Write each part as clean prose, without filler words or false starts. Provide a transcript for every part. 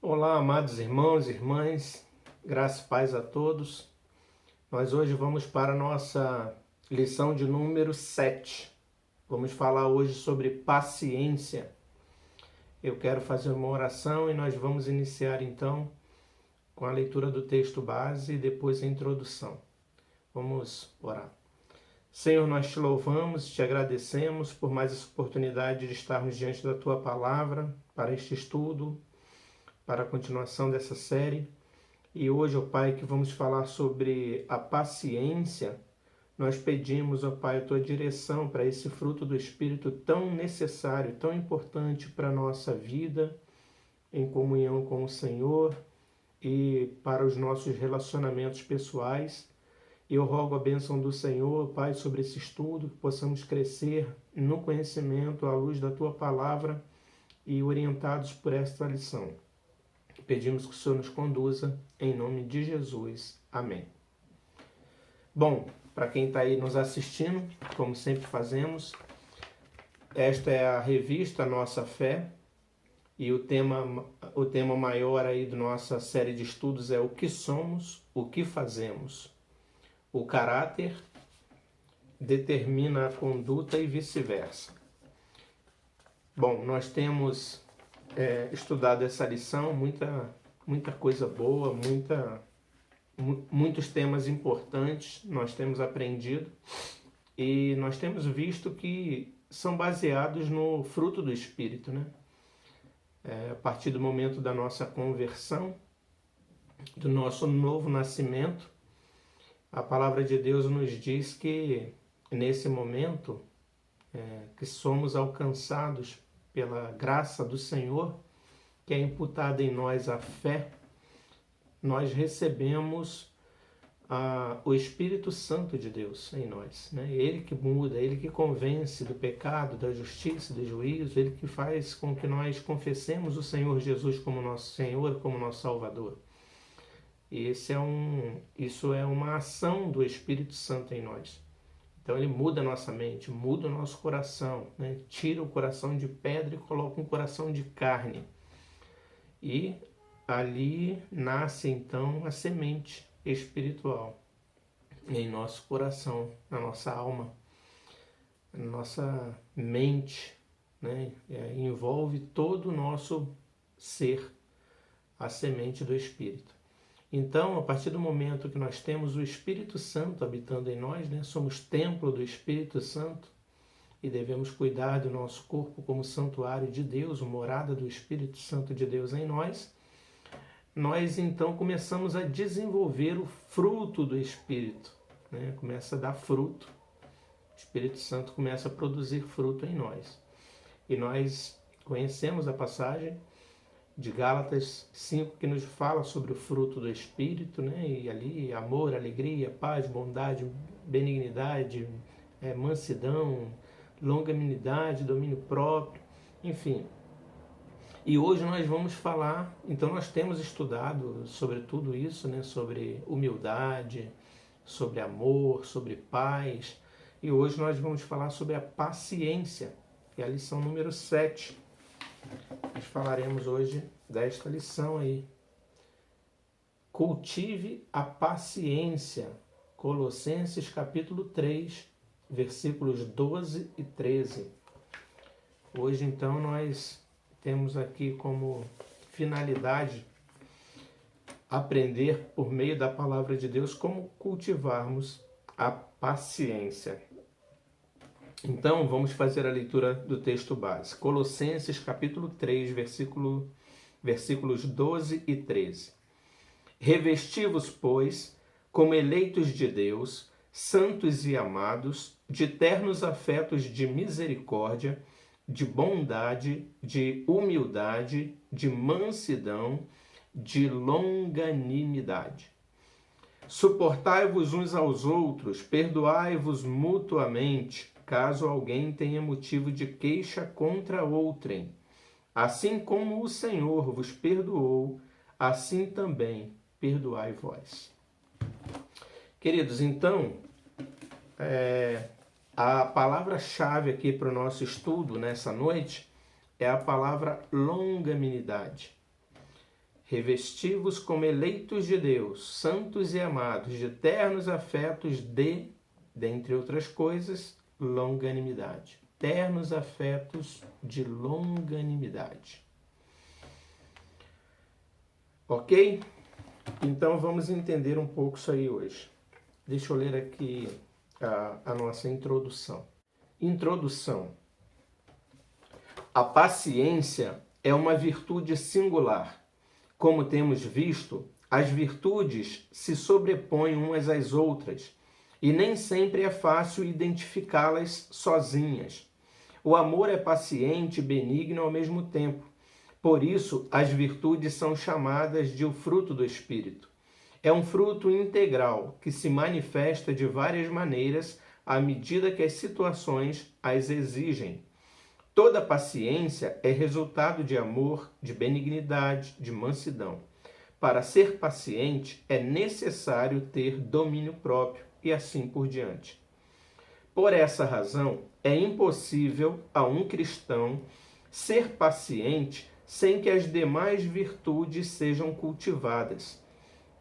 Olá, amados irmãos e irmãs, graça e paz a todos. Nós hoje vamos para a nossa lição de número 7. Vamos falar hoje sobre paciência. Eu quero fazer uma oração e nós vamos iniciar então com a leitura do texto base e depois a introdução. Vamos orar. Senhor, nós te louvamos, te agradecemos por mais essa oportunidade de estarmos diante da tua palavra para este estudo, para a continuação dessa série. E hoje, ó Pai, que vamos falar sobre a paciência, nós pedimos, ó Pai, a tua direção para esse fruto do Espírito tão necessário, tão importante para a nossa vida, em comunhão com o Senhor e para os nossos relacionamentos pessoais. E eu rogo a bênção do Senhor, Pai, sobre esse estudo, que possamos crescer no conhecimento à luz da tua palavra e orientados por esta lição. Pedimos que o Senhor nos conduza, em nome de Jesus. Amém. Bom, para quem está aí nos assistindo, como sempre fazemos, esta é a revista Nossa Fé, e o tema maior aí da nossa série de estudos é o que somos, o que fazemos. O caráter determina a conduta e vice-versa. Bom, nós temos estudado essa lição, muita coisa boa, muitos temas importantes nós temos aprendido e nós temos visto que são baseados no fruto do Espírito, né? A partir do momento da nossa conversão, do nosso novo nascimento, a palavra de Deus nos diz que nesse momento que somos alcançados pela graça do Senhor, que é imputada em nós a fé, nós recebemos o Espírito Santo de Deus em nós, né? Ele que muda, Ele que convence do pecado, da justiça, do juízo, Ele que faz com que nós confessemos o Senhor Jesus como nosso Senhor, como nosso Salvador. E isso é uma ação do Espírito Santo em nós. Então ele muda a nossa mente, muda o nosso coração, né? Tira o coração de pedra e coloca um coração de carne. E ali nasce então a semente espiritual em nosso coração, na nossa alma, na nossa mente, né? Envolve todo o nosso ser, a semente do Espírito. Então, a partir do momento que nós temos o Espírito Santo habitando em nós, né, somos templo do Espírito Santo e devemos cuidar do nosso corpo como santuário de Deus, morada do Espírito Santo de Deus em nós, nós então começamos a desenvolver o fruto do Espírito, né? Começa a dar fruto, o Espírito Santo começa a produzir fruto em nós. E nós conhecemos a passagem de Gálatas 5, que nos fala sobre o fruto do Espírito, né? E ali amor, alegria, paz, bondade, benignidade, mansidão, longanimidade, domínio próprio, enfim. E hoje nós vamos falar, então nós temos estudado sobre tudo isso, né? Sobre humildade, sobre amor, sobre paz, e hoje nós vamos falar sobre a paciência, que é a lição número 7. Nós falaremos hoje desta lição aí. Cultive a paciência. Colossenses capítulo 3, versículos 12 e 13. Hoje então nós temos aqui como finalidade aprender por meio da palavra de Deus como cultivarmos a paciência. Então, vamos fazer a leitura do texto base. Colossenses, capítulo 3, versículos 12 e 13. Revesti-vos, pois, como eleitos de Deus, santos e amados, de ternos afetos de misericórdia, de bondade, de humildade, de mansidão, de longanimidade. Suportai-vos uns aos outros, perdoai-vos mutuamente, caso alguém tenha motivo de queixa contra outrem. Assim como o Senhor vos perdoou, assim também perdoai vós. Queridos, então, a palavra-chave aqui para o nosso estudo nessa noite é a palavra longanimidade. Revesti-vos como eleitos de Deus, santos e amados, de ternos afetos dentre outras coisas, longanimidade. Ternos afetos de longanimidade. Ok? Então vamos entender um pouco isso aí hoje. Deixa eu ler aqui a nossa introdução. Introdução. A paciência é uma virtude singular. Como temos visto, as virtudes se sobrepõem umas às outras e nem sempre é fácil identificá-las sozinhas. O amor é paciente e benigno ao mesmo tempo. Por isso, as virtudes são chamadas de o fruto do Espírito. É um fruto integral que se manifesta de várias maneiras à medida que as situações as exigem. Toda paciência é resultado de amor, de benignidade, de mansidão. Para ser paciente, é necessário ter domínio próprio e assim por diante. Por essa razão, é impossível a um cristão ser paciente sem que as demais virtudes sejam cultivadas.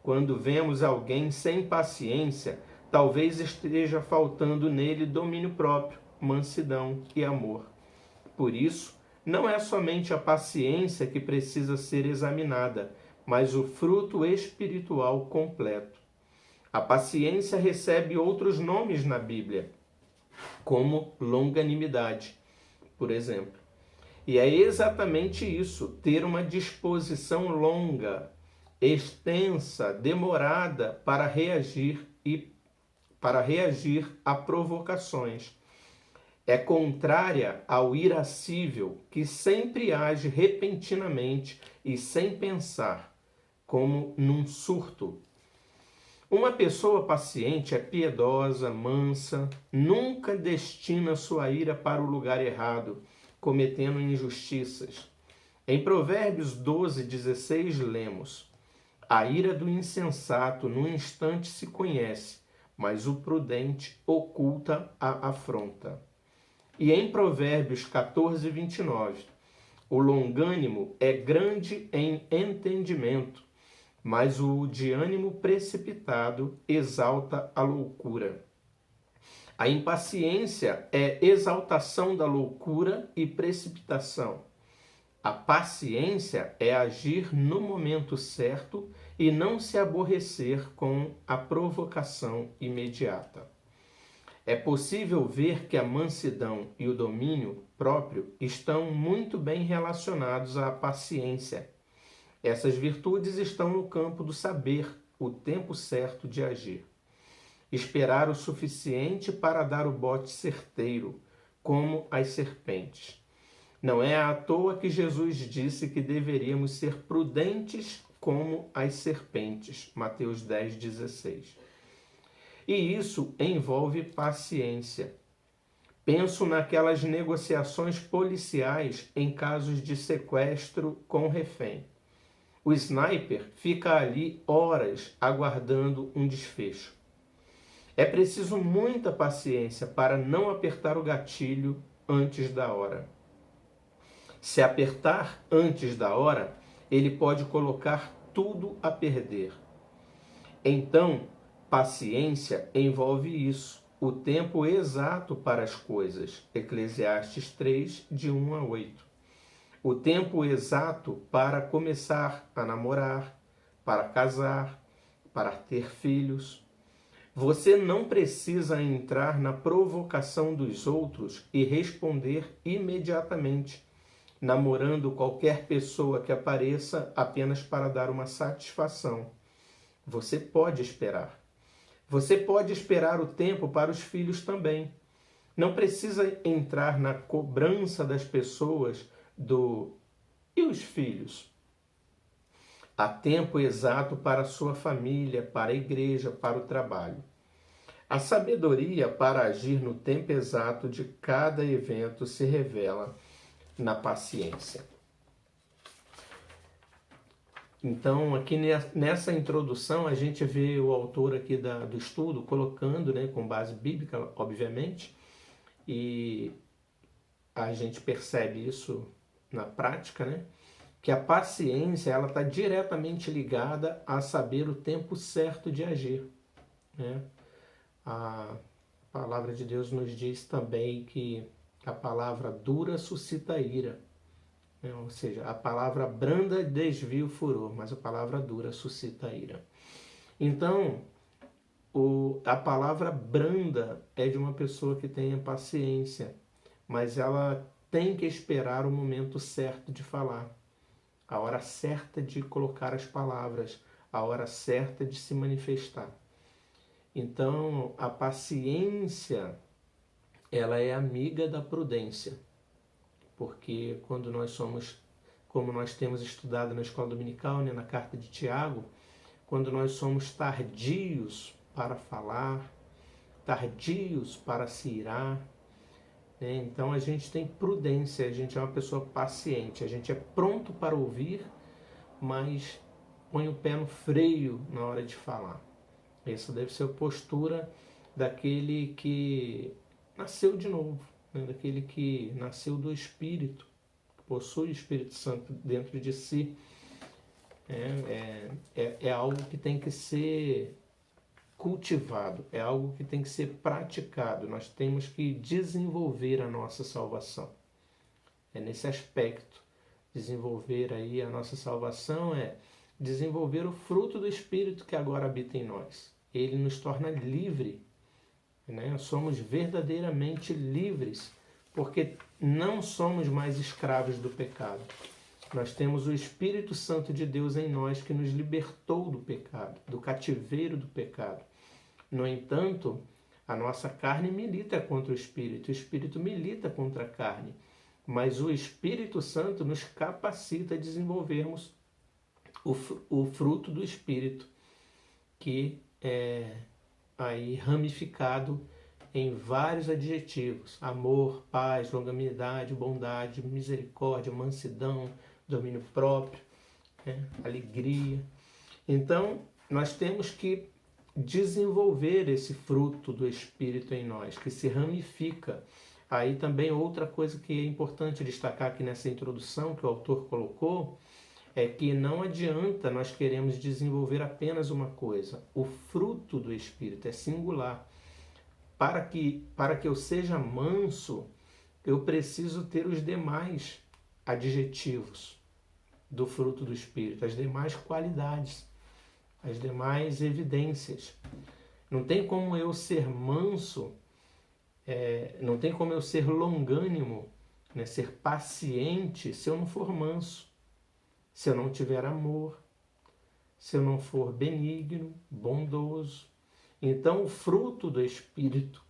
Quando vemos alguém sem paciência, talvez esteja faltando nele domínio próprio, mansidão e amor. Por isso, não é somente a paciência que precisa ser examinada, mas o fruto espiritual completo. A paciência recebe outros nomes na Bíblia, como longanimidade, por exemplo. E é exatamente isso, ter uma disposição longa, extensa, demorada para reagir a provocações. É contrária ao irascível, que sempre age repentinamente e sem pensar, como num surto. Uma pessoa paciente é piedosa, mansa, nunca destina sua ira para o lugar errado, cometendo injustiças. Em Provérbios 12:16 lemos: a ira do insensato num instante se conhece, mas o prudente oculta a afronta. E em Provérbios 14:29, o longânimo é grande em entendimento, mas o de ânimo precipitado exalta a loucura. A impaciência é exaltação da loucura e precipitação. A paciência é agir no momento certo e não se aborrecer com a provocação imediata. É possível ver que a mansidão e o domínio próprio estão muito bem relacionados à paciência. Essas virtudes estão no campo do saber, o tempo certo de agir. Esperar o suficiente para dar o bote certeiro, como as serpentes. Não é à toa que Jesus disse que deveríamos ser prudentes como as serpentes. Mateus 10:16. E isso envolve paciência. Penso naquelas negociações policiais em casos de sequestro com refém. O sniper fica ali horas aguardando um desfecho. É preciso muita paciência para não apertar o gatilho antes da hora. Se apertar antes da hora, ele pode colocar tudo a perder. Então, paciência envolve isso, o tempo exato para as coisas. Eclesiastes 3, de 1 a 8. O tempo exato para começar a namorar, para casar, para ter filhos. Você não precisa entrar na provocação dos outros e responder imediatamente, namorando qualquer pessoa que apareça apenas para dar uma satisfação. Você pode esperar. Você pode esperar o tempo para os filhos também. Não precisa entrar na cobrança das pessoas e os filhos? Há tempo exato para a sua família, para a igreja, para o trabalho. A sabedoria para agir no tempo exato de cada evento se revela na paciência. Então, aqui nessa introdução, a gente vê o autor aqui do estudo colocando, com base bíblica, obviamente, e a gente percebe isso na prática, que a paciência ela está diretamente ligada a saber o tempo certo de agir, né? A palavra de Deus nos diz também que a palavra dura suscita ira, né? Ou seja, a palavra branda desvia o furor, mas a palavra dura suscita ira. Então, a palavra branda é de uma pessoa que tenha paciência, mas ela tem que esperar o momento certo de falar, a hora certa de colocar as palavras, a hora certa de se manifestar. Então, a paciência, ela é amiga da prudência, porque quando nós somos, como nós temos estudado na escola dominical, né, na carta de Tiago, quando nós somos tardios para falar, tardios para se irar, né? Então a gente tem prudência, a gente é uma pessoa paciente, a gente é pronto para ouvir, mas põe o pé no freio na hora de falar. Essa deve ser a postura daquele que nasceu de novo, né? Daquele que nasceu do Espírito, que possui o Espírito Santo dentro de si. É algo que tem que ser cultivado, é algo que tem que ser praticado. Nós temos que desenvolver a nossa salvação. É nesse aspecto. Desenvolver aí a nossa salvação é desenvolver o fruto do Espírito que agora habita em nós. Ele nos torna livre, né? Somos verdadeiramente livres, porque não somos mais escravos do pecado. Nós temos o Espírito Santo de Deus em nós que nos libertou do pecado, do cativeiro do pecado. No entanto, a nossa carne milita contra o Espírito milita contra a carne. Mas o Espírito Santo nos capacita a desenvolvermos o fruto do Espírito, que é aí ramificado em vários adjetivos: amor, paz, longanimidade, bondade, misericórdia, mansidão, domínio próprio, né? Alegria. Então, nós temos que desenvolver esse fruto do Espírito em nós, que se ramifica. Aí também outra coisa que é importante destacar aqui nessa introdução que o autor colocou, é que não adianta nós queremos desenvolver apenas uma coisa. O fruto do Espírito é singular. Para que eu seja manso, eu preciso ter os demais adjetivos do fruto do Espírito, as demais qualidades, as demais evidências. Não tem como eu ser manso, não tem como eu ser longânimo, né, ser paciente, se eu não for manso, se eu não tiver amor, se eu não for benigno, bondoso. Então o fruto do Espírito,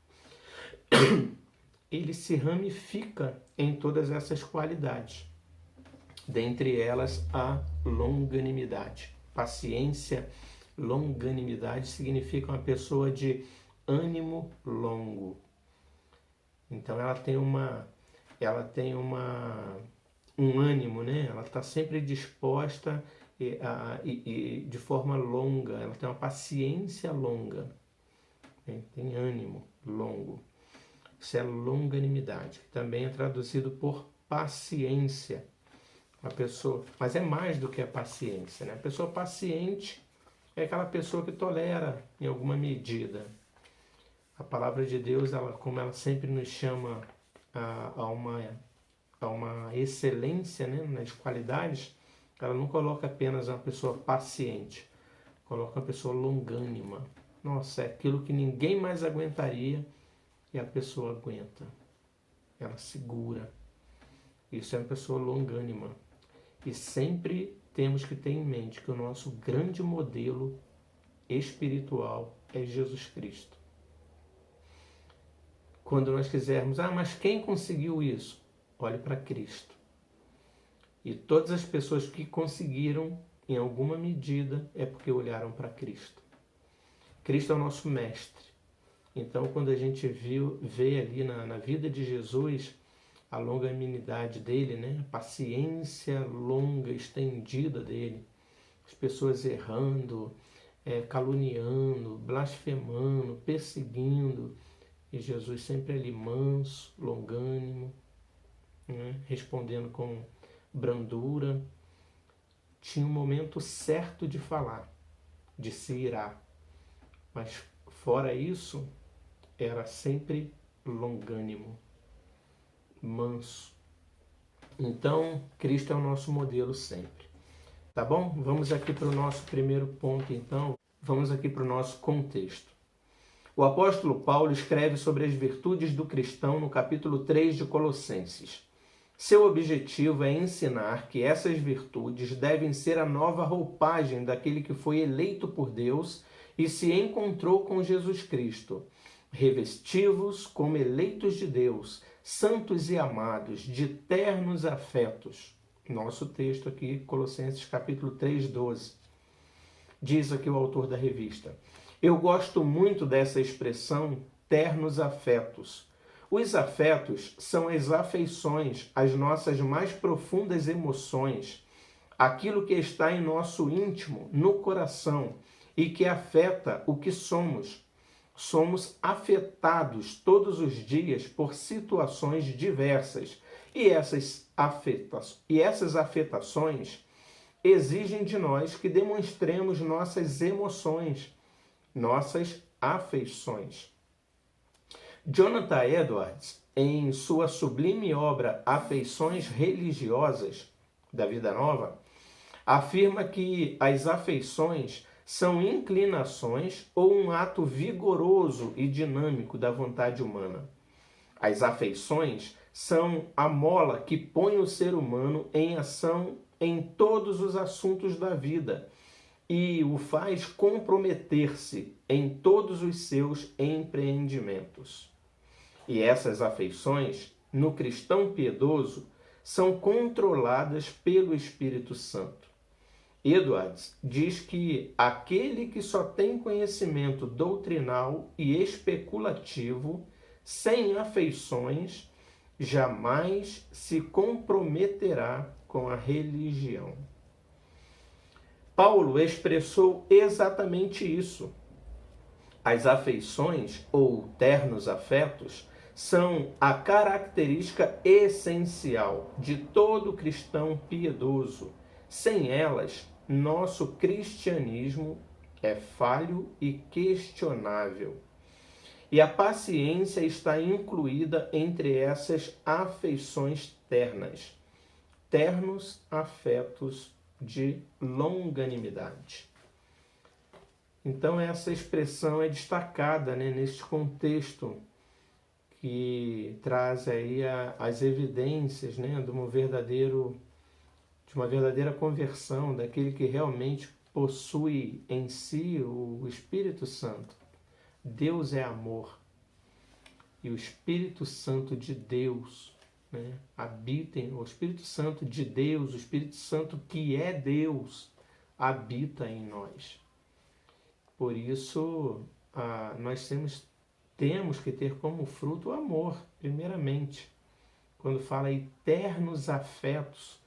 ele se ramifica em todas essas qualidades. Dentre elas, a longanimidade. Paciência, longanimidade significa uma pessoa de ânimo longo. Então ela tem um ânimo, né? Ela está sempre disposta e de forma longa. Ela tem uma paciência longa, né? Tem ânimo longo. Isso é longanimidade, que também é traduzido por paciência. A pessoa, mas é mais do que a paciência, né? A pessoa paciente é aquela pessoa que tolera em alguma medida. A palavra de Deus, como ela sempre nos chama a uma excelência, né, nas qualidades, ela não coloca apenas uma pessoa paciente, coloca uma pessoa longânima. Nossa, é aquilo que ninguém mais aguentaria e a pessoa aguenta. Ela segura. Isso é uma pessoa longânima. E sempre temos que ter em mente que o nosso grande modelo espiritual é Jesus Cristo. Quando nós quisermos, mas quem conseguiu isso? Olhe para Cristo. E todas as pessoas que conseguiram, em alguma medida, é porque olharam para Cristo. Cristo é o nosso mestre. Então, quando a gente vê ali na vida de Jesus a longanimidade dele, né? A paciência longa, estendida dele, as pessoas errando, caluniando, blasfemando, perseguindo, e Jesus sempre ali manso, longânimo, né? Respondendo com brandura. tinha um momento certo de falar, de se irar. Mas fora isso, era sempre longânimo, manso. Então, Cristo é o nosso modelo sempre. Tá bom? Vamos aqui para o nosso primeiro ponto, então. Vamos aqui para o nosso contexto. O apóstolo Paulo escreve sobre as virtudes do cristão no capítulo 3 de Colossenses. Seu objetivo é ensinar que essas virtudes devem ser a nova roupagem daquele que foi eleito por Deus e se encontrou com Jesus Cristo. Revestivos como eleitos de Deus, santos e amados, de ternos afetos. Nosso texto aqui, Colossenses capítulo 3, 12. Diz aqui o autor da revista: eu gosto muito dessa expressão, ternos afetos. Os afetos são as afeições, as nossas mais profundas emoções, aquilo que está em nosso íntimo, no coração, e que afeta o que somos. Somos afetados todos os dias por situações diversas, e essas afetações exigem de nós que demonstremos nossas emoções, nossas afeições. Jonathan Edwards, em sua sublime obra Afeições Religiosas, da Vida Nova, afirma que as afeições são inclinações ou um ato vigoroso e dinâmico da vontade humana. As afeições são a mola que põe o ser humano em ação em todos os assuntos da vida e o faz comprometer-se em todos os seus empreendimentos. E essas afeições, no cristão piedoso, são controladas pelo Espírito Santo. Edwards diz que aquele que só tem conhecimento doutrinal e especulativo, sem afeições, jamais se comprometerá com a religião. Paulo expressou exatamente isso. As afeições, ou ternos afetos, são a característica essencial de todo cristão piedoso. Sem elas, nosso cristianismo é falho e questionável. E a paciência está incluída entre essas afeições ternas. Ternos afetos de longanimidade. Então essa expressão é destacada, né, neste contexto que traz aí as evidências, né, de uma verdadeira conversão, daquele que realmente possui em si o Espírito Santo. Deus é amor e o Espírito Santo de Deus, né, habitem, o Espírito Santo de Deus, o Espírito Santo que é Deus, habita em nós. Por isso, nós temos que ter como fruto o amor, primeiramente. Quando fala eternos afetos,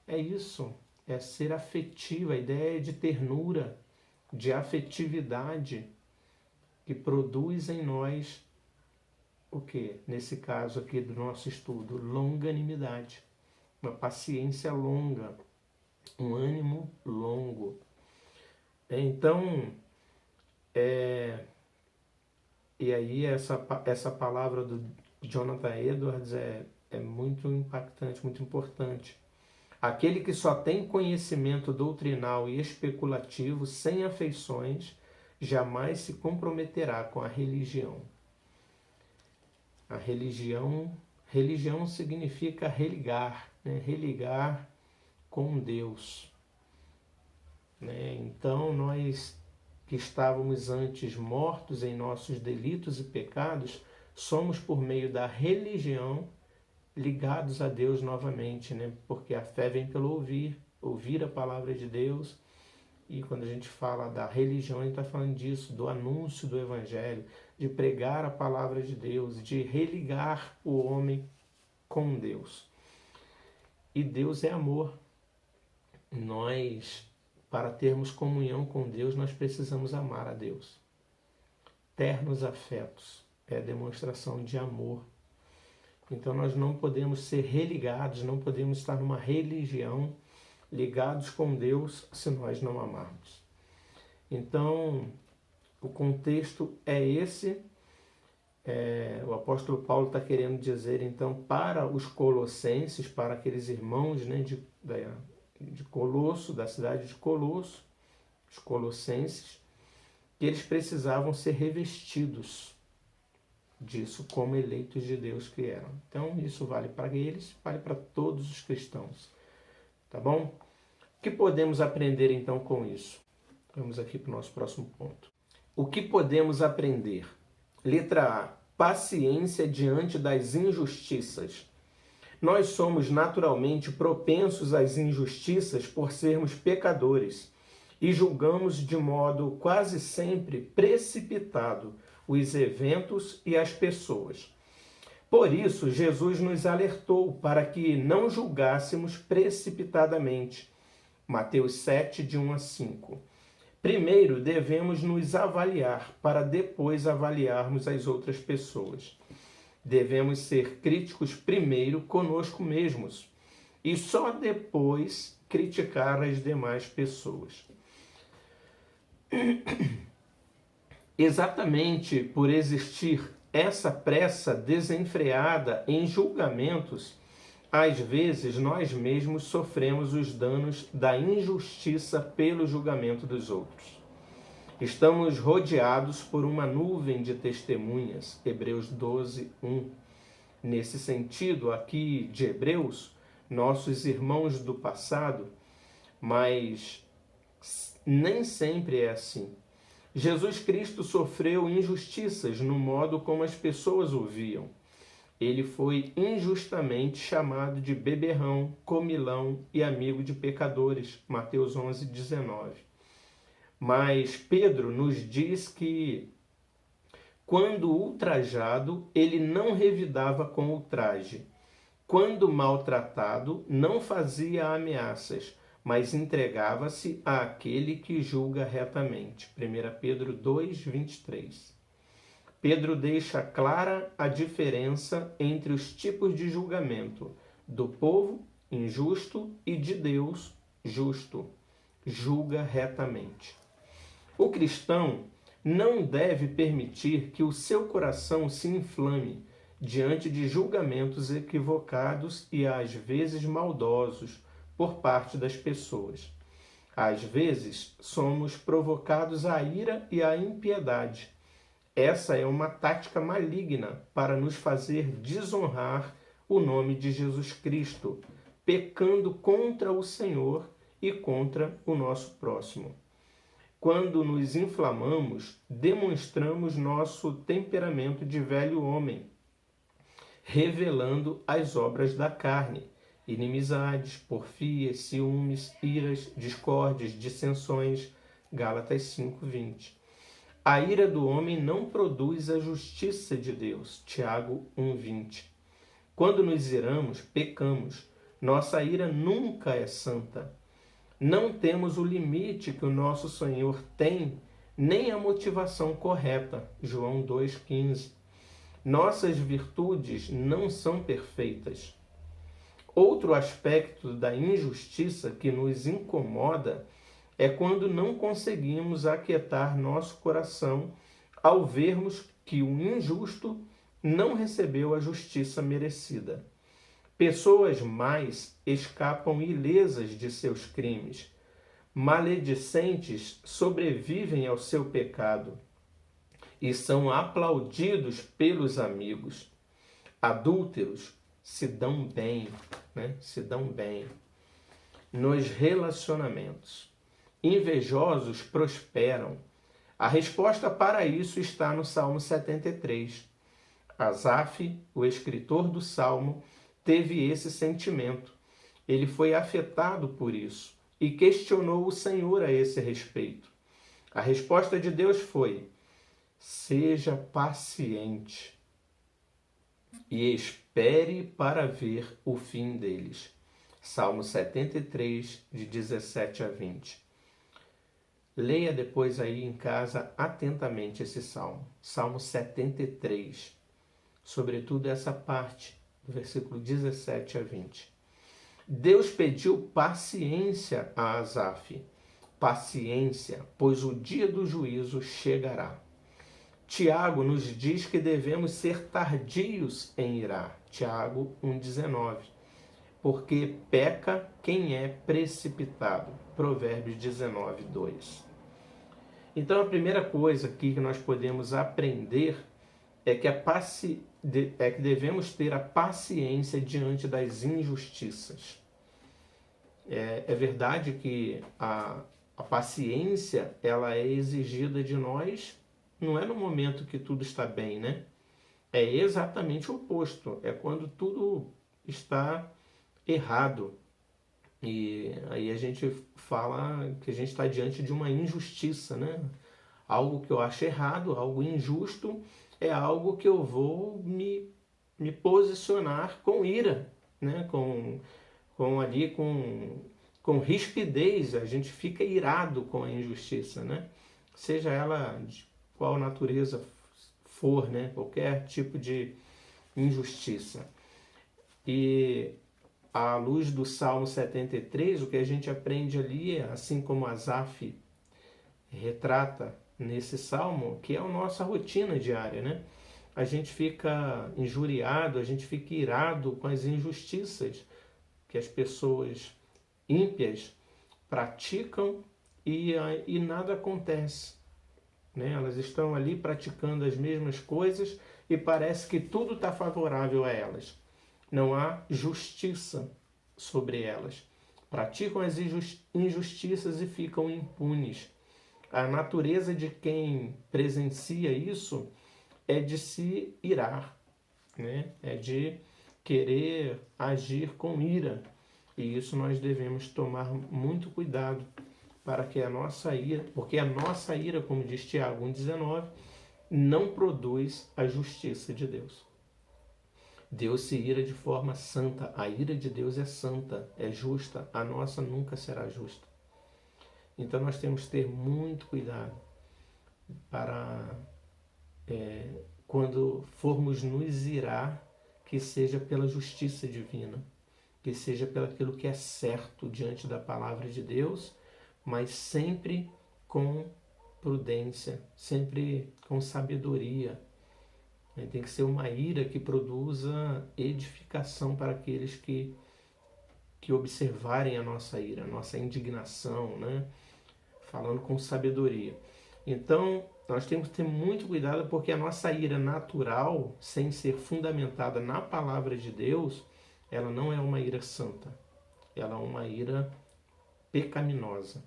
é isso, é ser afetivo, a ideia de ternura, de afetividade, que produz em nós o quê? Nesse caso aqui do nosso estudo, longanimidade, uma paciência longa, um ânimo longo. Então, e aí essa palavra do Jonathan Edwards é muito impactante, muito importante. Aquele que só tem conhecimento doutrinal e especulativo, sem afeições, jamais se comprometerá com a religião. A religião significa religar, né? Religar com Deus. Né? Então, nós que estávamos antes mortos em nossos delitos e pecados, somos por meio da religião ligados a Deus novamente, né? Porque a fé vem pelo ouvir a palavra de Deus. E quando a gente fala da religião, a gente está falando disso, do anúncio do Evangelho, de pregar a palavra de Deus, de religar o homem com Deus. E Deus é amor. Nós, para termos comunhão com Deus, nós precisamos amar a Deus. Ternos afetos é a demonstração de amor. Então nós não podemos ser religados, não podemos estar numa religião ligados com Deus se nós não amarmos. Então, o contexto é esse. O apóstolo Paulo está querendo dizer, então, para os colossenses, para aqueles irmãos, né, de Colosso, da cidade de Colosso, os colossenses, que eles precisavam ser revestidos disso como eleitos de Deus que eram. Então, isso vale para eles, vale para todos os cristãos. Tá bom? O que podemos aprender, então, com isso? Vamos aqui para o nosso próximo ponto. O que podemos aprender? Letra A. Paciência diante das injustiças. Nós somos naturalmente propensos às injustiças por sermos pecadores e julgamos de modo quase sempre precipitado os eventos e as pessoas. Por isso, Jesus nos alertou para que não julgássemos precipitadamente. Mateus 7, de 1 a 5. Primeiro, devemos nos avaliar para depois avaliarmos as outras pessoas. Devemos ser críticos primeiro conosco mesmos e só depois criticar as demais pessoas. Exatamente por existir essa pressa desenfreada em julgamentos, às vezes nós mesmos sofremos os danos da injustiça pelo julgamento dos outros. Estamos rodeados por uma nuvem de testemunhas, Hebreus 12, 1. Nesse sentido, aqui de Hebreus, nossos irmãos do passado, mas nem sempre é assim. Jesus Cristo sofreu injustiças no modo como as pessoas o viam. Ele foi injustamente chamado de beberrão, comilão e amigo de pecadores, Mateus 11, 19. Mas Pedro nos diz que, quando ultrajado, ele não revidava com ultraje. Quando maltratado, não fazia ameaças, mas entregava-se àquele que julga retamente. 1 Pedro 2, 23. Pedro deixa clara a diferença entre os tipos de julgamento do povo injusto e de Deus justo. Julga retamente. O cristão não deve permitir que o seu coração se inflame diante de julgamentos equivocados e às vezes maldosos por parte das pessoas. Às vezes somos provocados à ira e à impiedade. Essa é uma tática maligna para nos fazer desonrar o nome de Jesus Cristo, pecando contra o Senhor e contra o nosso próximo. Quando nos inflamamos, demonstramos nosso temperamento de velho homem, revelando as obras da carne, inimizades, porfias, ciúmes, iras, discórdias, dissensões, Gálatas 5:20. A ira do homem não produz a justiça de Deus, Tiago 1:20. Quando nos iramos, pecamos. Nossa ira nunca é santa. Não temos o limite que o nosso Senhor tem, nem a motivação correta, João 2,15. Nossas virtudes não são perfeitas. Outro aspecto da injustiça que nos incomoda é quando não conseguimos aquietar nosso coração ao vermos que o injusto não recebeu a justiça merecida. Pessoas más escapam ilesas de seus crimes. Maledicentes sobrevivem ao seu pecado e são aplaudidos pelos amigos. Adúlteros se dão bem, Se dão bem nos relacionamentos. Invejosos prosperam. A resposta para isso está no Salmo 73. Asaf, o escritor do Salmo, teve esse sentimento. Ele foi afetado por isso e questionou o Senhor a esse respeito. A resposta de Deus foi: seja paciente e espere para ver o fim deles. Salmo 73, de 17 a 20. Leia depois aí em casa atentamente esse salmo. Salmo 73. Sobretudo essa parte, do versículo 17 a 20. Deus pediu paciência a Asaf. Paciência, pois o dia do juízo chegará. Tiago nos diz que devemos ser tardios em irar. Tiago 1,19. Porque peca quem é precipitado. Provérbios 19:2. Então a primeira coisa aqui que nós podemos aprender é que devemos ter a paciência diante das injustiças. É verdade que a paciência ela é exigida de nós, não é no momento que tudo está bem, né? É exatamente o oposto, é quando tudo está errado. E aí a gente fala que a gente está diante de uma injustiça, né? Algo que eu acho errado, algo injusto, é algo que eu vou me posicionar com ira, né? Com rispidez, a gente fica irado com a injustiça, né? Seja ela de qual natureza for, né? Qualquer tipo de injustiça. E à luz do Salmo 73, o que a gente aprende ali, assim como Asaf retrata nesse salmo, que é a nossa rotina diária, né? A gente fica injuriado, a gente fica irado com as injustiças que as pessoas ímpias praticam e nada acontece, né? Elas estão ali praticando as mesmas coisas e parece que tudo está favorável a elas. Não há justiça sobre elas. Praticam as injustiças e ficam impunes. A natureza de quem presencia isso é de se irar, né? É de querer agir com ira. E isso nós devemos tomar muito cuidado para que a nossa ira, porque a nossa ira, como diz Tiago 1,19, não produz a justiça de Deus. Deus se ira de forma santa. A ira de Deus é santa, é justa. A nossa nunca será justa. Então nós temos que ter muito cuidado para quando formos nos irar, que seja pela justiça divina, que seja pelo aquilo que é certo diante da palavra de Deus, mas sempre com prudência, sempre com sabedoria. Tem que ser uma ira que produza edificação para aqueles que observarem a nossa ira, a nossa indignação, né? Falando com sabedoria. Então, nós temos que ter muito cuidado porque a nossa ira natural, sem ser fundamentada na palavra de Deus, ela não é uma ira santa. Ela é uma ira pecaminosa.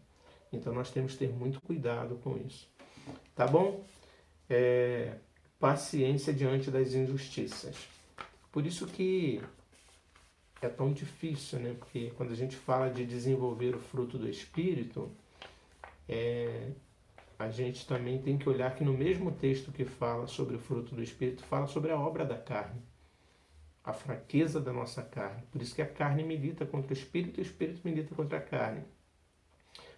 Então, nós temos que ter muito cuidado com isso. Tá bom? Paciência diante das injustiças. Por isso que é tão difícil, né? Porque quando a gente fala de desenvolver o fruto do Espírito, a gente também tem que olhar que no mesmo texto que fala sobre o fruto do Espírito, fala sobre a obra da carne, a fraqueza da nossa carne. Por isso que a carne milita contra o Espírito e o Espírito milita contra a carne.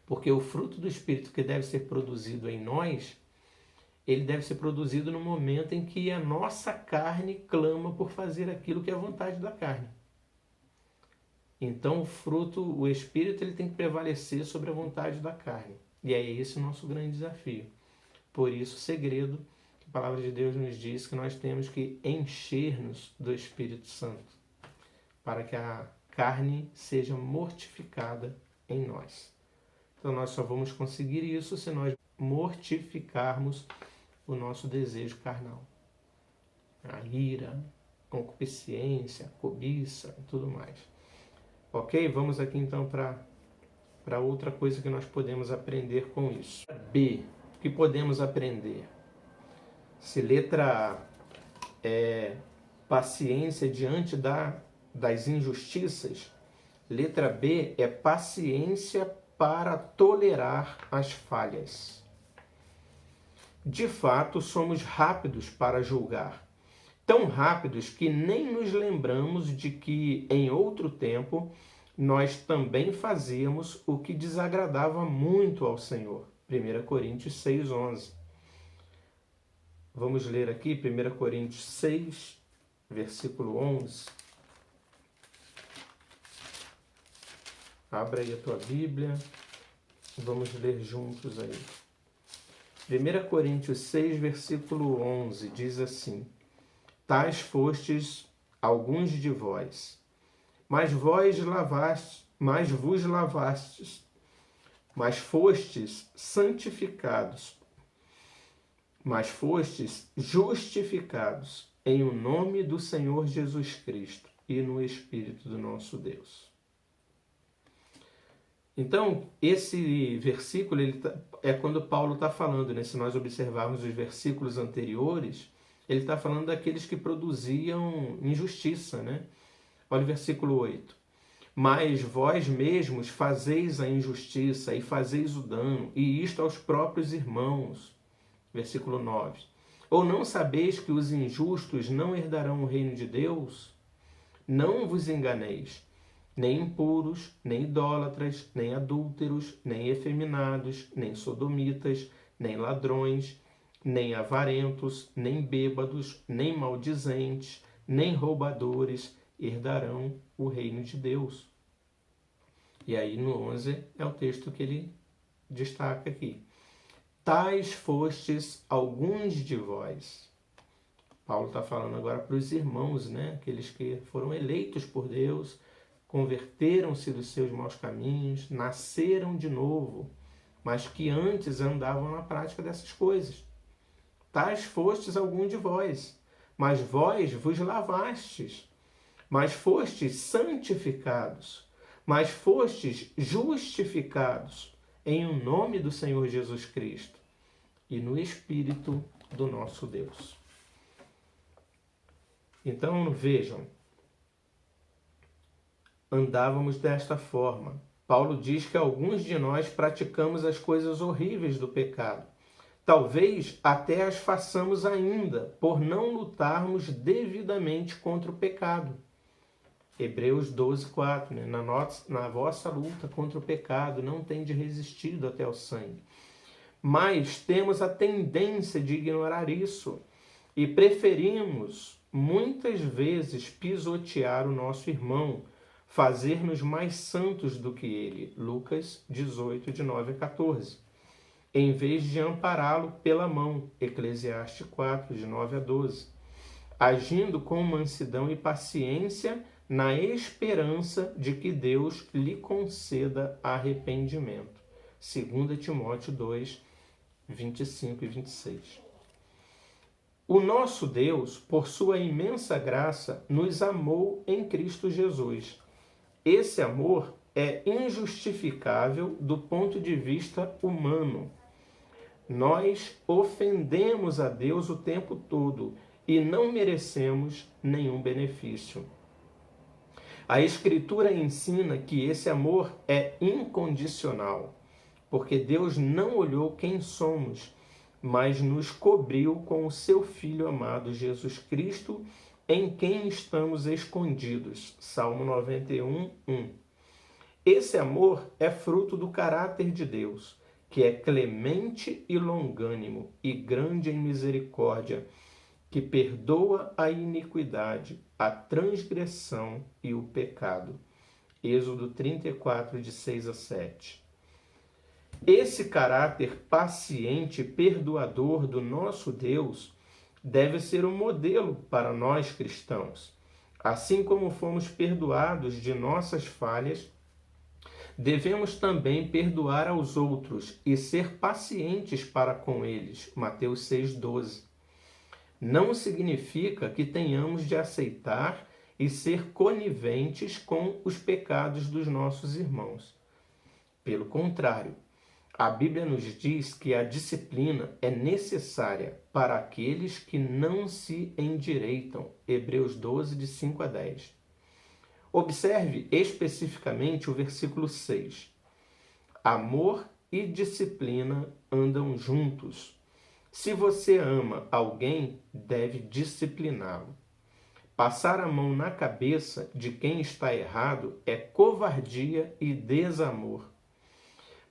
Porque o fruto do Espírito que deve ser produzido em nós, ele deve ser produzido no momento em que a nossa carne clama por fazer aquilo que é a vontade da carne. Então o fruto, o Espírito, ele tem que prevalecer sobre a vontade da carne. E é esse o nosso grande desafio. Por isso o segredo que a palavra de Deus nos diz que nós temos que encher-nos do Espírito Santo, para que a carne seja mortificada em nós. Então nós só vamos conseguir isso se nós mortificarmos o nosso desejo carnal. A ira, a concupiscência, a cobiça e tudo mais. Ok? Vamos aqui então para outra coisa que nós podemos aprender com isso. B. O que podemos aprender? Se letra A é paciência diante das injustiças, letra B é paciência para tolerar as falhas. De fato, somos rápidos para julgar, tão rápidos que nem nos lembramos de que, em outro tempo, nós também fazíamos o que desagradava muito ao Senhor. 1 Coríntios 6:11. Vamos ler aqui 1 Coríntios 6, versículo 11. Abra aí a tua Bíblia, vamos ler juntos aí. 1 Coríntios 6, versículo 11, diz assim: Tais fostes alguns de vós, mas vos lavastes, mas fostes santificados, mas fostes justificados em o nome do Senhor Jesus Cristo e no Espírito do nosso Deus. Então, esse versículo é quando Paulo está falando, né? Se nós observarmos os versículos anteriores, ele está falando daqueles que produziam injustiça, né? Olha o versículo 8. Mas vós mesmos fazeis a injustiça e fazeis o dano, e isto aos próprios irmãos. Versículo 9. Ou não sabeis que os injustos não herdarão o reino de Deus? Não vos enganeis. Nem impuros, nem idólatras, nem adúlteros, nem efeminados, nem sodomitas, nem ladrões, nem avarentos, nem bêbados, nem maldizentes, nem roubadores herdarão o reino de Deus. E aí no 11 é o texto que ele destaca aqui. Tais fostes alguns de vós. Paulo está falando agora para os irmãos, né? Aqueles que foram eleitos por Deus, converteram-se dos seus maus caminhos, nasceram de novo, mas que antes andavam na prática dessas coisas. Tais fostes algum de vós, mas vós vos lavastes, mas fostes santificados, mas fostes justificados em o nome do Senhor Jesus Cristo e no Espírito do nosso Deus. Então, vejam, andávamos desta forma. Paulo diz que alguns de nós praticamos as coisas horríveis do pecado. Talvez até as façamos ainda, por não lutarmos devidamente contra o pecado. Hebreus 12, 4, né? Na vossa luta contra o pecado não tendes resistido até o sangue. Mas temos a tendência de ignorar isso e preferimos muitas vezes pisotear o nosso irmão, fazer-nos mais santos do que ele. Lucas 18, de 9 a 14. Em vez de ampará-lo pela mão. Eclesiastes 4, de 9 a 12. Agindo com mansidão e paciência na esperança de que Deus lhe conceda arrependimento. 2 Timóteo 2, 25 e 26. O nosso Deus, por sua imensa graça, nos amou em Cristo Jesus. Esse amor é injustificável do ponto de vista humano. Nós ofendemos a Deus o tempo todo e não merecemos nenhum benefício. A Escritura ensina que esse amor é incondicional, porque Deus não olhou quem somos, mas nos cobriu com o seu Filho amado Jesus Cristo, em quem estamos escondidos. Salmo 91, 1. Esse amor é fruto do caráter de Deus, que é clemente e longânimo e grande em misericórdia, que perdoa a iniquidade, a transgressão e o pecado. Êxodo 34, de 6 a 7. Esse caráter paciente e perdoador do nosso Deus deve ser um modelo para nós cristãos. Assim como fomos perdoados de nossas falhas, devemos também perdoar aos outros e ser pacientes para com eles. Mateus 6,12. Não significa que tenhamos de aceitar e ser coniventes com os pecados dos nossos irmãos. Pelo contrário, a Bíblia nos diz que a disciplina é necessária para aqueles que não se endireitam. Hebreus 12, de 5 a 10. Observe especificamente o versículo 6. Amor e disciplina andam juntos. Se você ama alguém, deve discipliná-lo. Passar a mão na cabeça de quem está errado é covardia e desamor.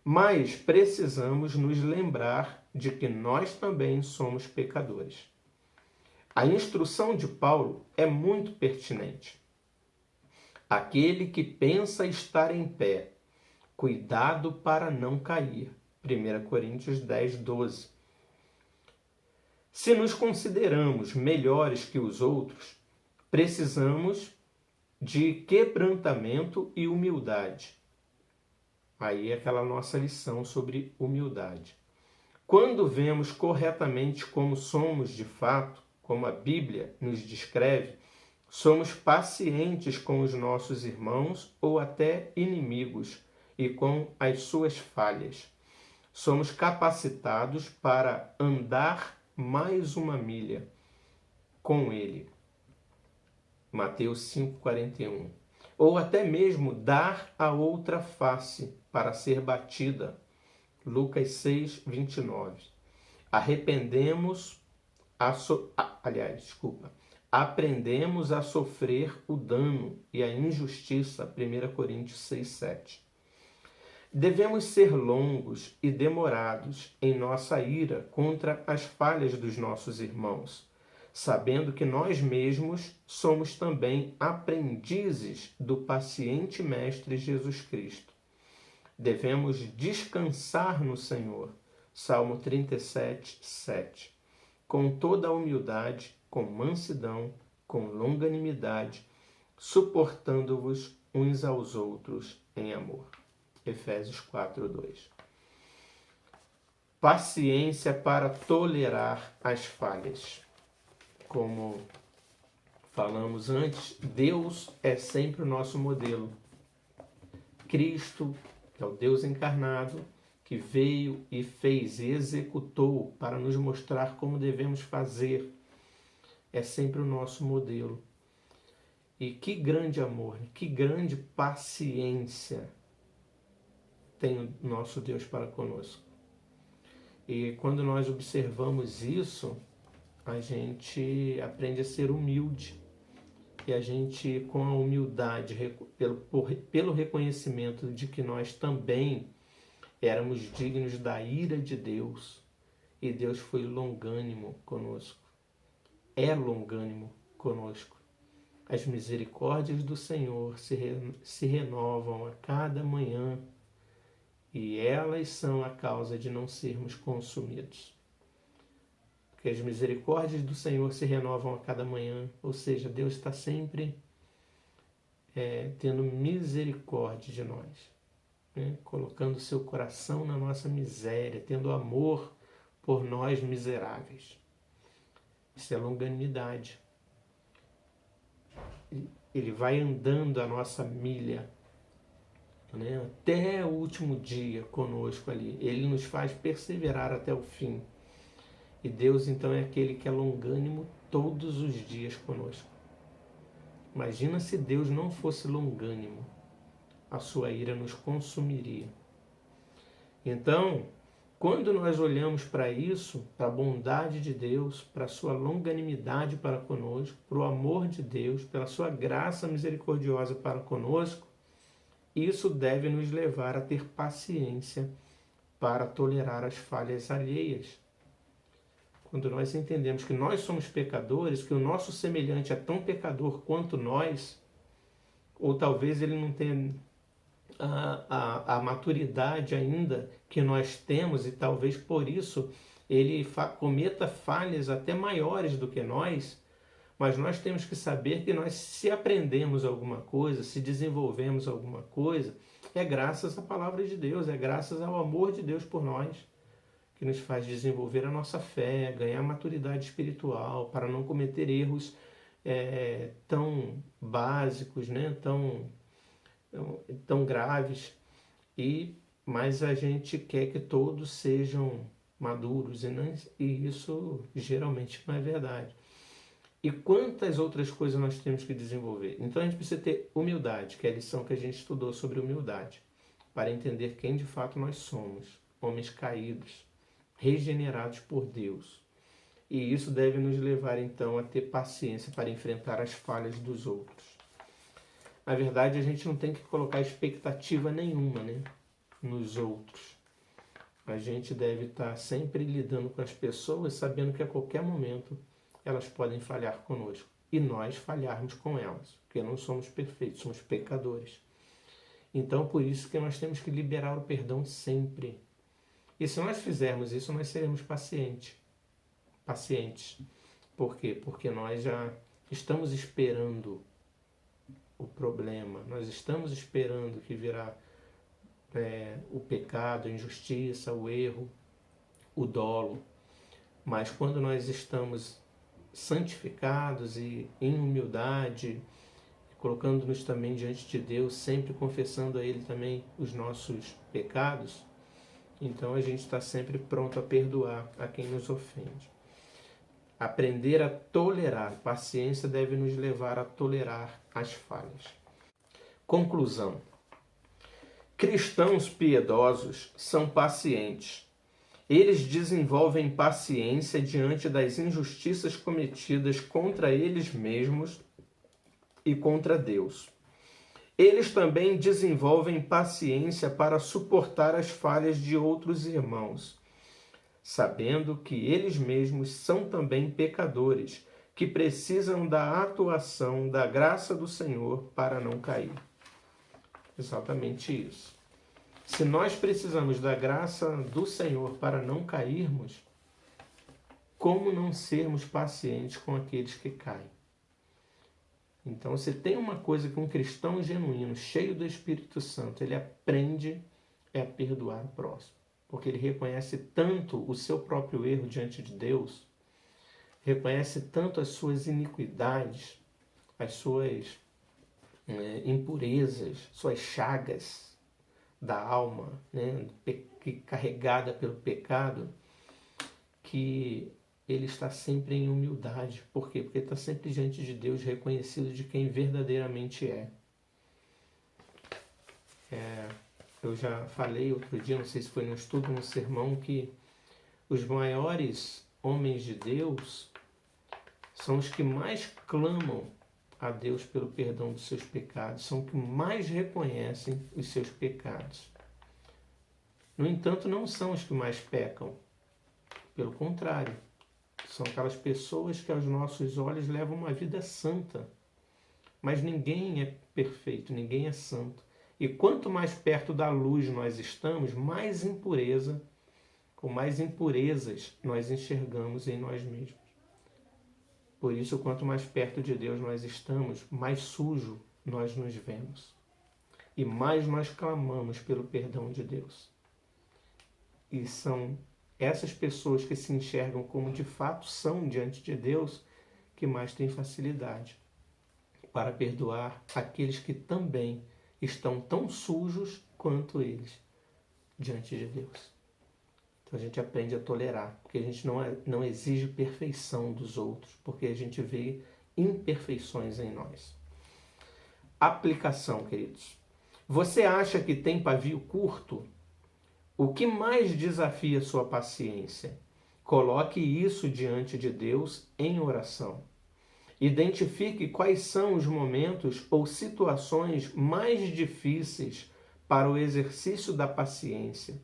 Mas precisamos nos lembrar de que nós também somos pecadores. A instrução de Paulo é muito pertinente. Aquele que pensa estar em pé, Cuidado para não cair. 1 Coríntios 10, 12. Se nos consideramos melhores que os outros, precisamos de quebrantamento e humildade. Aí é aquela nossa lição sobre humildade. Quando vemos corretamente como somos de fato, como a Bíblia nos descreve, somos pacientes com os nossos irmãos ou até inimigos e com as suas falhas. Somos capacitados para andar mais uma milha com ele. Mateus 5,41. Ou até mesmo dar a outra face para ser batida. Lucas 6, 29. Aprendemos a sofrer o dano e a injustiça. 1 Coríntios 6, 7. Devemos ser longos e demorados em nossa ira contra as falhas dos nossos irmãos, sabendo que nós mesmos somos também aprendizes do paciente Mestre Jesus Cristo. Devemos descansar no Senhor. Salmo 37, 7. Com toda a humildade, com mansidão, com longanimidade, suportando-vos uns aos outros em amor. Efésios 4, 2. Paciência para tolerar as falhas. Como falamos antes, Deus é sempre o nosso modelo. Cristo, que é o Deus encarnado, que veio e fez e executou para nos mostrar como devemos fazer, é sempre o nosso modelo. E que grande amor, que grande paciência tem o nosso Deus para conosco. E quando nós observamos isso, a gente aprende a ser humilde. E a gente, com a humildade, pelo reconhecimento de que nós também éramos dignos da ira de Deus, e Deus foi longânimo conosco, é longânimo conosco. As misericórdias do Senhor se renovam a cada manhã, e elas são a causa de não sermos consumidos. Porque as misericórdias do Senhor se renovam a cada manhã, ou seja, Deus está sempre tendo misericórdia de nós, né? Colocando seu coração na nossa miséria, tendo amor por nós miseráveis. Isso é longanimidade. Ele vai andando a nossa milha, né? Até o último dia conosco ali. Ele nos faz perseverar até o fim. E Deus, então, é aquele que é longânimo todos os dias conosco. Imagina se Deus não fosse longânimo, a sua ira nos consumiria. Então, quando nós olhamos para isso, para a bondade de Deus, para a sua longanimidade para conosco, para o amor de Deus, pela sua graça misericordiosa para conosco, isso deve nos levar a ter paciência para tolerar as falhas alheias. Quando nós entendemos que nós somos pecadores, que o nosso semelhante é tão pecador quanto nós, ou talvez ele não tenha a maturidade ainda que nós temos, e talvez por isso ele cometa falhas até maiores do que nós, mas nós temos que saber que nós, se aprendemos alguma coisa, se desenvolvemos alguma coisa, é graças à palavra de Deus, é graças ao amor de Deus por nós, que nos faz desenvolver a nossa fé, ganhar maturidade espiritual, para não cometer erros tão básicos, né? tão graves. Mas a gente quer que todos sejam maduros, e isso geralmente não é verdade. E quantas outras coisas nós temos que desenvolver? Então a gente precisa ter humildade, que é a lição que a gente estudou sobre humildade, para entender quem de fato nós somos, homens caídos, regenerados por Deus. E isso deve nos levar então a ter paciência para enfrentar as falhas dos outros. Na verdade, a gente não tem que colocar expectativa nenhuma, né, nos outros. A gente deve estar sempre lidando com as pessoas, sabendo que a qualquer momento elas podem falhar conosco. E nós falharmos com elas, porque não somos perfeitos, somos pecadores. Então, por isso que nós temos que liberar o perdão sempre. E se nós fizermos isso, nós seremos pacientes. Por quê? Porque nós já estamos esperando o problema, nós estamos esperando que virá o pecado, a injustiça, o erro, o dolo. Mas quando nós estamos santificados e em humildade, colocando-nos também diante de Deus, sempre confessando a Ele também os nossos pecados, então a gente está sempre pronto a perdoar a quem nos ofende. Aprender a tolerar. Paciência deve nos levar a tolerar as falhas. Conclusão. Cristãos piedosos são pacientes. Eles desenvolvem paciência diante das injustiças cometidas contra eles mesmos e contra Deus. Eles também desenvolvem paciência para suportar as falhas de outros irmãos, sabendo que eles mesmos são também pecadores, que precisam da atuação da graça do Senhor para não cair. Exatamente isso. Se nós precisamos da graça do Senhor para não cairmos, como não sermos pacientes com aqueles que caem? Então, se tem uma coisa que um cristão genuíno, cheio do Espírito Santo, ele aprende é a perdoar o próximo. Porque ele reconhece tanto o seu próprio erro diante de Deus, reconhece tanto as suas iniquidades, as suas impurezas, suas chagas da alma, carregada pelo pecado, que ele está sempre em humildade. Por quê? Porque ele está sempre diante de Deus, reconhecido de quem verdadeiramente é. Eu já falei outro dia, não sei se foi no estudo, no sermão, que os maiores homens de Deus são os que mais clamam a Deus pelo perdão dos seus pecados, são os que mais reconhecem os seus pecados. No entanto, não são os que mais pecam. Pelo contrário, são aquelas pessoas que aos nossos olhos levam uma vida santa. Mas ninguém é perfeito, ninguém é santo. E quanto mais perto da luz nós estamos, mais impureza, ou mais impurezas nós enxergamos em nós mesmos. Por isso, quanto mais perto de Deus nós estamos, mais sujo nós nos vemos. E mais nós clamamos pelo perdão de Deus. E são essas pessoas que se enxergam como de fato são diante de Deus que mais têm facilidade para perdoar aqueles que também estão tão sujos quanto eles diante de Deus. Então a gente aprende a tolerar, porque a gente não exige perfeição dos outros, porque a gente vê imperfeições em nós. Aplicação, queridos. Você acha que tem pavio curto? O que mais desafia sua paciência? Coloque isso diante de Deus em oração. Identifique quais são os momentos ou situações mais difíceis para o exercício da paciência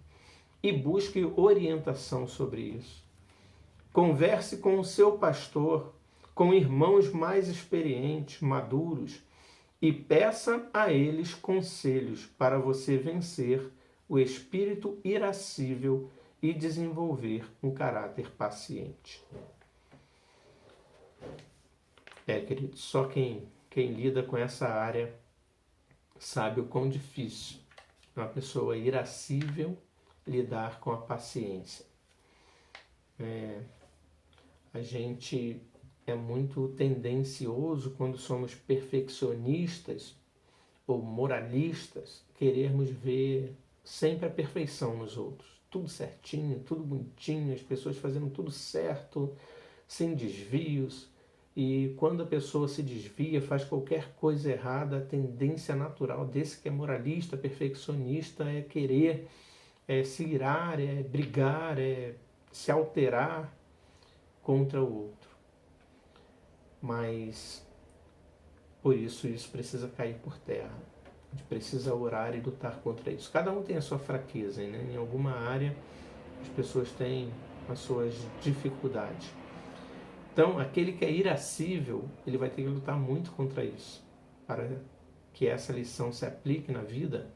e busque orientação sobre isso. Converse com o seu pastor, com irmãos mais experientes, maduros, e peça a eles conselhos para você vencer o espírito irascível e desenvolver um caráter paciente. Querido, só quem lida com essa área sabe o quão difícil é uma pessoa irascível lidar com a paciência. A gente é muito tendencioso quando somos perfeccionistas ou moralistas, querermos ver sempre a perfeição nos outros. Tudo certinho, tudo bonitinho, as pessoas fazendo tudo certo, sem desvios. E quando a pessoa se desvia, faz qualquer coisa errada, a tendência natural desse que é moralista, perfeccionista, é querer se irar, é brigar, é se alterar contra o outro. Mas, por isso precisa cair por terra. A gente precisa orar e lutar contra isso. Cada um tem a sua fraqueza, né? Em alguma área as pessoas têm as suas dificuldades. Então, aquele que é irascível, ele vai ter que lutar muito contra isso, para que essa lição se aplique na vida,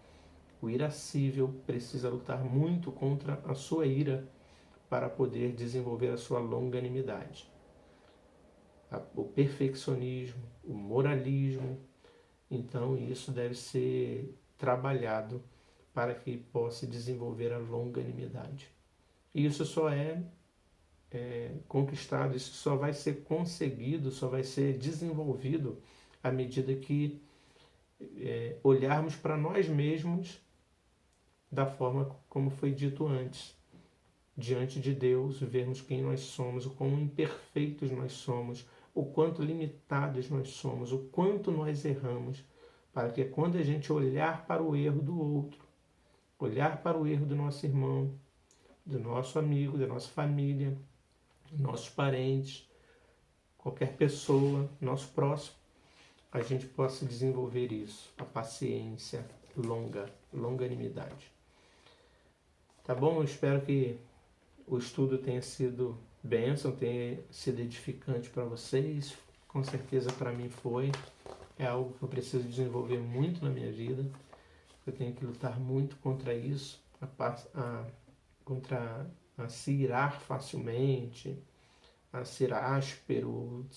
o irascível precisa lutar muito contra a sua ira para poder desenvolver a sua longanimidade. O perfeccionismo, o moralismo, então isso deve ser trabalhado para que possa desenvolver a longanimidade. E isso só é conquistado, isso só vai ser conseguido, só vai ser desenvolvido à medida que olharmos para nós mesmos da forma como foi dito antes, diante de Deus, vermos quem nós somos, o quão imperfeitos nós somos, o quanto limitados nós somos, o quanto nós erramos, para que quando a gente olhar para o erro do outro, olhar para o erro do nosso irmão, do nosso amigo, da nossa família, nossos parentes, qualquer pessoa, nosso próximo, a gente possa desenvolver isso, a paciência longanimidade. Tá bom? Eu espero que o estudo tenha sido bênção, tenha sido edificante para vocês. Com certeza para mim foi. É algo que eu preciso desenvolver muito na minha vida. Eu tenho que lutar muito contra isso, contra a se irar facilmente, a ser áspero,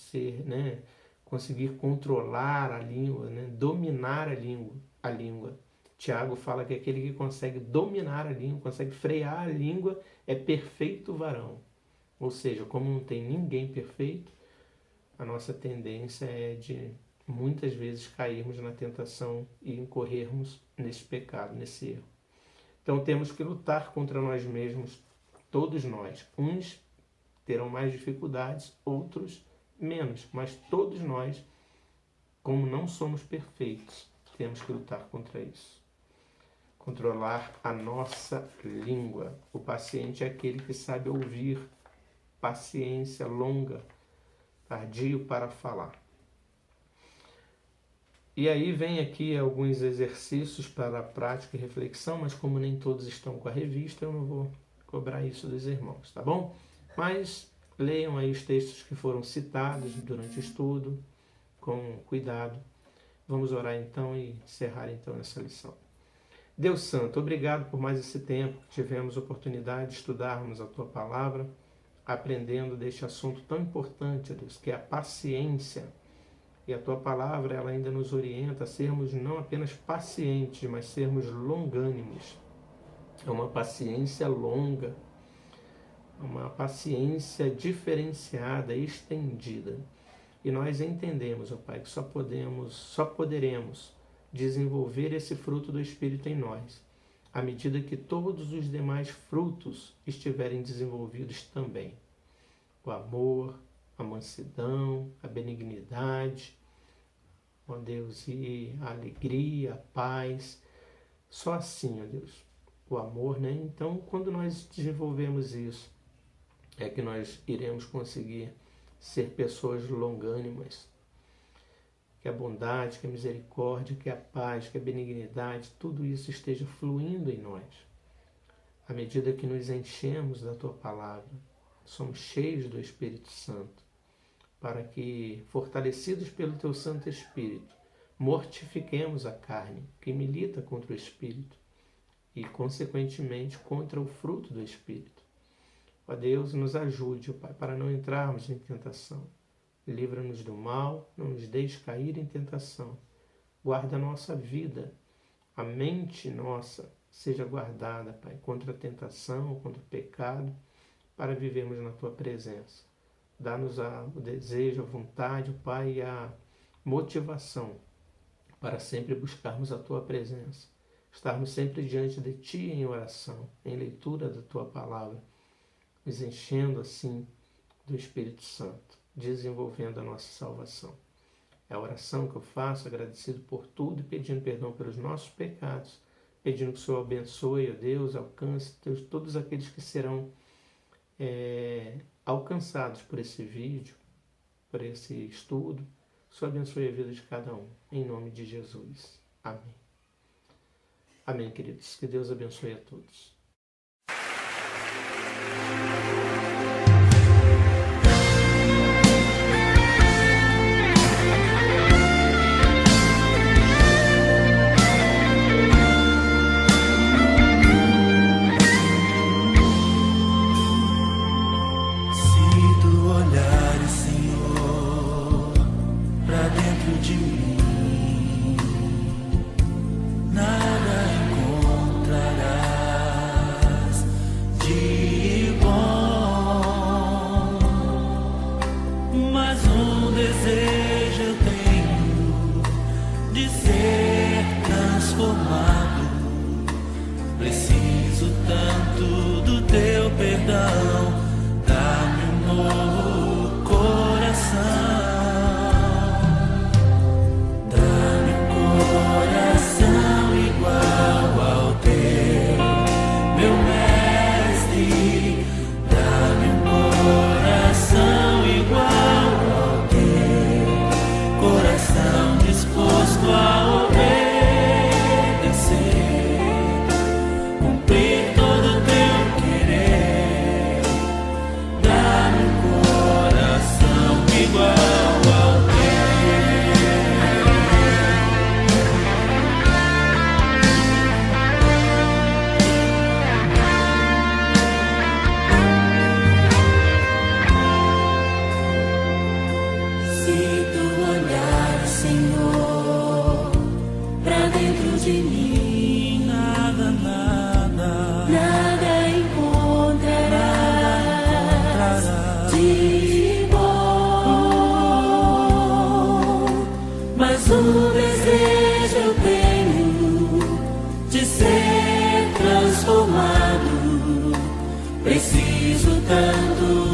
conseguir controlar a língua, dominar a língua. Tiago fala que aquele que consegue dominar a língua, consegue frear a língua, é perfeito varão. Ou seja, como não tem ninguém perfeito, a nossa tendência é de muitas vezes cairmos na tentação e incorrermos nesse pecado, nesse erro. Então temos que lutar contra nós mesmos, todos nós. Uns terão mais dificuldades, outros menos, mas todos nós, como não somos perfeitos, temos que lutar contra isso. Controlar a nossa língua. O paciente é aquele que sabe ouvir, paciência longa, tardio para falar. E aí vem aqui alguns exercícios para a prática e reflexão, mas como nem todos estão com a revista, eu não vou cobrar isso dos irmãos, tá bom? Mas leiam aí os textos que foram citados durante o estudo, com cuidado. Vamos orar então e encerrar então essa lição. Deus Santo, obrigado por mais esse tempo que tivemos oportunidade de estudarmos a Tua Palavra, aprendendo deste assunto tão importante, Deus, que é a paciência. E a Tua Palavra, ela ainda nos orienta a sermos não apenas pacientes, mas sermos longânimos. É uma paciência longa, uma paciência diferenciada, estendida. E nós entendemos, ó Pai, que só poderemos desenvolver esse fruto do Espírito em nós, à medida que todos os demais frutos estiverem desenvolvidos também. O amor, a mansidão, a benignidade, ó Deus, e a alegria, a paz. Só assim, ó Deus, o amor, Então, quando nós desenvolvemos isso, é que nós iremos conseguir ser pessoas longânimas. Que a bondade, que a misericórdia, que a paz, que a benignidade, tudo isso esteja fluindo em nós. À medida que nos enchemos da Tua Palavra, somos cheios do Espírito Santo, para que, fortalecidos pelo Teu Santo Espírito, mortifiquemos a carne que milita contra o Espírito e, consequentemente, contra o fruto do Espírito. Ó Deus, nos ajude, ó Pai, para não entrarmos em tentação. Livra-nos do mal, não nos deixe cair em tentação. Guarda a nossa vida, a mente nossa seja guardada, Pai, contra a tentação, contra o pecado, para vivermos na Tua presença. Dá-nos o desejo, a vontade, Pai, e a motivação para sempre buscarmos a Tua presença. Estarmos sempre diante de Ti em oração, em leitura da Tua Palavra, nos enchendo assim do Espírito Santo, desenvolvendo a nossa salvação. É a oração que eu faço, agradecido por tudo e pedindo perdão pelos nossos pecados, pedindo que o Senhor abençoe, ó Deus, alcance Deus, todos aqueles que serão alcançados por esse vídeo, por esse estudo. O Senhor abençoe a vida de cada um, em nome de Jesus. Amém. Amém, queridos. Que Deus abençoe a todos. desejo eu tenho de ser transformado. Preciso tanto